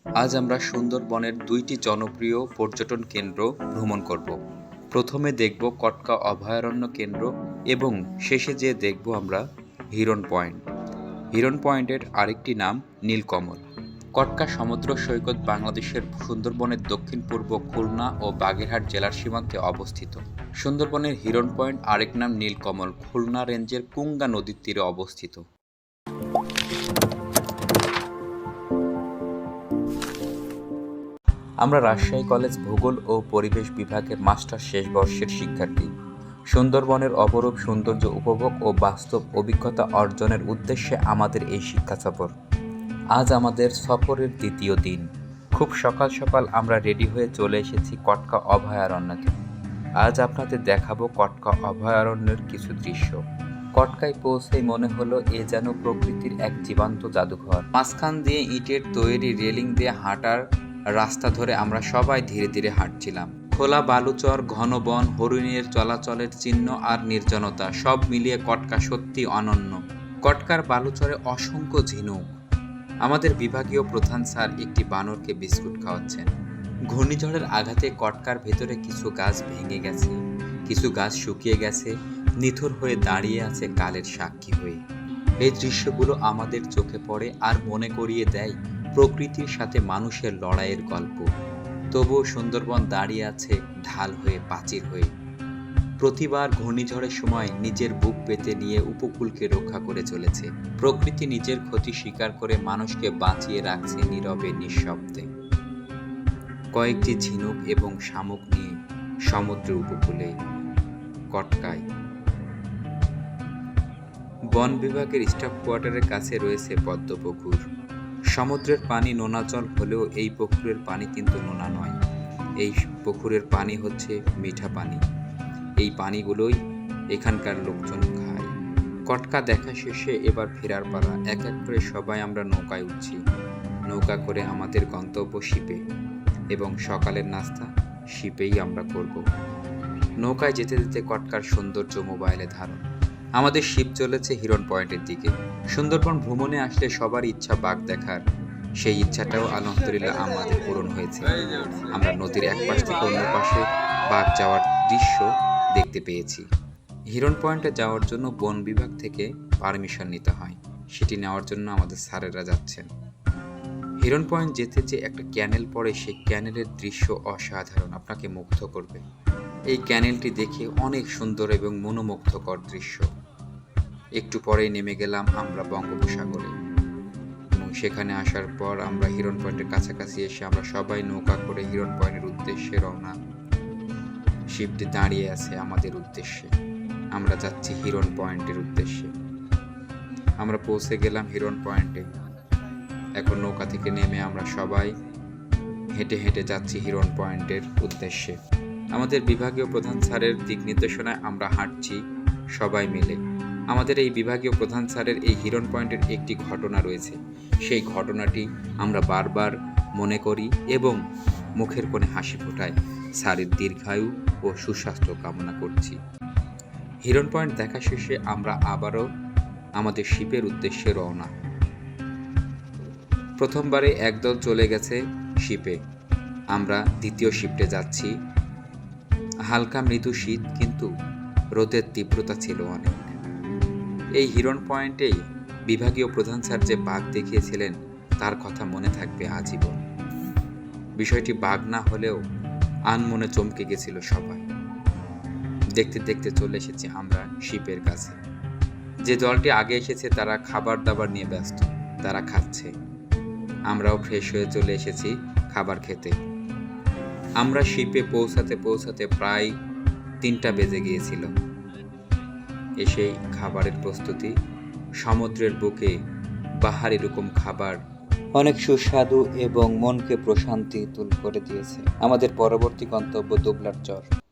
আজ আমরা সুন্দরবনের ২টি জনপ্রিয় পর্যটন কেন্দ্র ভ্রমণ করব। প্রথমে দেখব কটকা অভয়ারণ্য কেন্দ্র এবং শেষে যেয়ে দেখব আমরা হিরন পয়েন্ট। হিরন পয়েন্টের আরেকটি নাম নীলকমল। কটকা সমুদ্র সৈকত বাংলাদেশের সুন্দরবনের দক্ষিণ-পূর্ব খুলনা ও বাগেরহাট জেলার সীমান্তে অবস্থিত। সুন্দরবনের হিরন পয়েন্ট আরেক নাম নীলকমল খুলনা রেঞ্জের কুঙ্গা নদীর তীরে অবস্থিত। আমরা রাজশাহী কলেজ ভূগোল ও পরিবেশ বিভাগের মাস্টার শেষ বর্ষের শিক্ষার্থী। সুন্দরবনের অপরূপ সৌন্দর্য উপভোগ ও বাস্তব অভিজ্ঞতা অর্জনের উদ্দেশ্যে আমাদের এই শিক্ষা সফর। আজ আমাদের সফরের দ্বিতীয় দিন। খুব সকাল সকাল আমরা রেডি হয়ে চলে এসেছি কটকা অভয়ারণ্যতে। আজ আপনাদের দেখাবো কটকা অভয়ারণ্যের কিছু দৃশ্য। কটকায় পৌঁছেই মনে হলো এ যেন প্রকৃতির এক জীবন্ত জাদুঘর। মাঝখান দিয়ে ইটের তৈরি রেলিং দিয়ে হাঁটার রাস্তা ধরে আমরা সবাই ধীরে ধীরে হাঁটছিলাম। খোলা বালুচর, ঘন বন, হরিণের চলাচলের চিহ্ন আর নির্জনতা সব মিলিয়ে কটকা সত্যি অনন্য। কটকার বালুচরে অসংখ্য ঝিনুক। আমাদের বিভাগীয় প্রধান স্যার একটি বানরকে বিস্কুট খাওয়াচ্ছেন। ঘূর্ণিঝড়ের আঘাতে কটকার ভেতরে কিছু গাছ ভেঙে গেছে, কিছু গাছ শুকিয়ে গেছে, নিথর হয়ে দাঁড়িয়ে আছে কালের সাক্ষী হয়ে। এই দৃশ্যগুলো আমাদের চোখে পড়ে আর মনে করিয়ে দেয় প্রকৃতির সাথে মানুষের লড়াইয়ের গল্প। তবুও সুন্দরবন দাঁড়িয়ে আছে ঢাল হয়ে, প্রাচীর হয়ে। প্রতিবার ঘূর্ণিঝড়ের সময় নিজের বুক পেতে নিয়ে উপকূলকে রক্ষা করে চলেছে। প্রকৃতি নিজের ক্ষতি স্বীকার করে মানুষকে বাঁচিয়ে রাখছে নীরবে, নিঃশব্দে। কয়েকটি ঝিনুক এবং শামুক নিয়ে সমুদ্র উপকূলে কটকায়। বন বিভাগের স্টাফ কোয়ার্টারের কাছে রয়েছে পদ্মপুকুর। সমুদ্রের পানি নোনা জল হলেও এই পুকুরের পানি কিন্তু নোনা নয়। এই পুকুরের পানি হচ্ছে মিঠা পানি। এই পানিগুলোই এখানকার লোকজন খায়। কটকা দেখা শেষে এবার ফেরার পালা। এক এক করে সবাই আমরা নৌকায় উঠছি। নৌকা করে আমাদের গন্তব্য শিপে, এবং সকালের নাস্তা শিপেই আমরা করব। নৌকায় যেতে যেতে কটকার সৌন্দর্য মোবাইলে ধারণ। আমাদের শিপ চলেছে হিরন পয়েন্টের দিকে। সুন্দরবন ভ্রমণে আসলে সবার ইচ্ছা বাঘ দেখার। সেই ইচ্ছাটাও আলহামদুলিল্লাহ আমাদের পূরণ হয়েছে। আমরা নদীর এক পাশ থেকে অন্য পাশে বাঘ যাওয়ার দৃশ্য দেখতে পেয়েছি। হিরন পয়েন্টে যাওয়ার জন্য বন বিভাগ থেকে পারমিশন নিতে হয়। সেটি নেওয়ার জন্য আমাদের স্যারেরা যাচ্ছেন। হিরন পয়েন্ট যেতে যে একটা ক্যানেল পড়ে, সেই ক্যানেলের দৃশ্য অসাধারণ, আপনাকে মুগ্ধ করবে। এই ক্যানেলটি দেখে অনেক সুন্দর এবং মনোমুগ্ধকর দৃশ্য। একটু পরেই নেমে গেলাম আমরা বঙ্গোপসাগরে, এবং সেখানে আসার পর আমরা হিরন পয়েন্টের কাছাকাছি এসে আমরা সবাই নৌকা করে হিরন পয়েন্টের উদ্দেশ্যে রওনা। শিপটি দাঁড়িয়ে আছে আমাদের উদ্দেশ্যে। আমরা যাচ্ছি হিরন পয়েন্টের উদ্দেশ্যে। আমরা পৌঁছে গেলাম হিরন পয়েন্টে। এখন নৌকা থেকে নেমে আমরা সবাই হেঁটে হেঁটে যাচ্ছি হিরন পয়েন্টের উদ্দেশ্যে। আমাদের বিভাগীয় প্রধান স্যারের দিক নির্দেশনায় আমরা হাঁটছি সবাই মিলে। আমাদের এই বিভাগীয় প্রধান স্যারের এই হিরন পয়েন্টের একটি ঘটনা রয়েছে। সেই ঘটনাটি আমরা বারবার মনে করি এবং মুখের কোণে হাসি ফোটায়। স্যারের দীর্ঘায়ু ও সুস্বাস্থ্য কামনা করছি। হিরন পয়েন্ট দেখা শেষে আমরা আবারও আমাদের শিপের উদ্দেশ্যে রওনা। প্রথমবারে একদল চলে গেছে শিপে, আমরা দ্বিতীয় শিফটে যাচ্ছি। হালকা মৃদু শীত, কিন্তু রোদের তীব্রতা ছিল অনেক। এই হিরন পয়েন্টেই বিভাগীয় প্রধান স্যার যে বাঘ দেখিয়েছিলেন তার কথা মনে থাকবে আজীবন। বিষয়টি বাঘ না হলেও আনমনে চমকে গেছিল সবাই। দেখতে দেখতে চলে এসেছি আমরা শিপের কাছে। যে দলটি আগে এসেছে তারা খাবার দাবার নিয়ে ব্যস্ত, তারা খাচ্ছে। আমরাও ফ্রেশ হয়ে চলে এসেছি খাবার খেতে। আমরা শিপে পৌঁছাতে পৌঁছাতে প্রায় 3টা বেজে গিয়েছিল। এসেই খাবারের প্রস্তুতি। সমুদ্রের বুকে বাহারি রকম খাবার অনেক সুস্বাদু এবং মনকে প্রশান্তি তুল করে দিয়েছে। আমাদের পরবর্তী গন্তব্য দুবলার চর।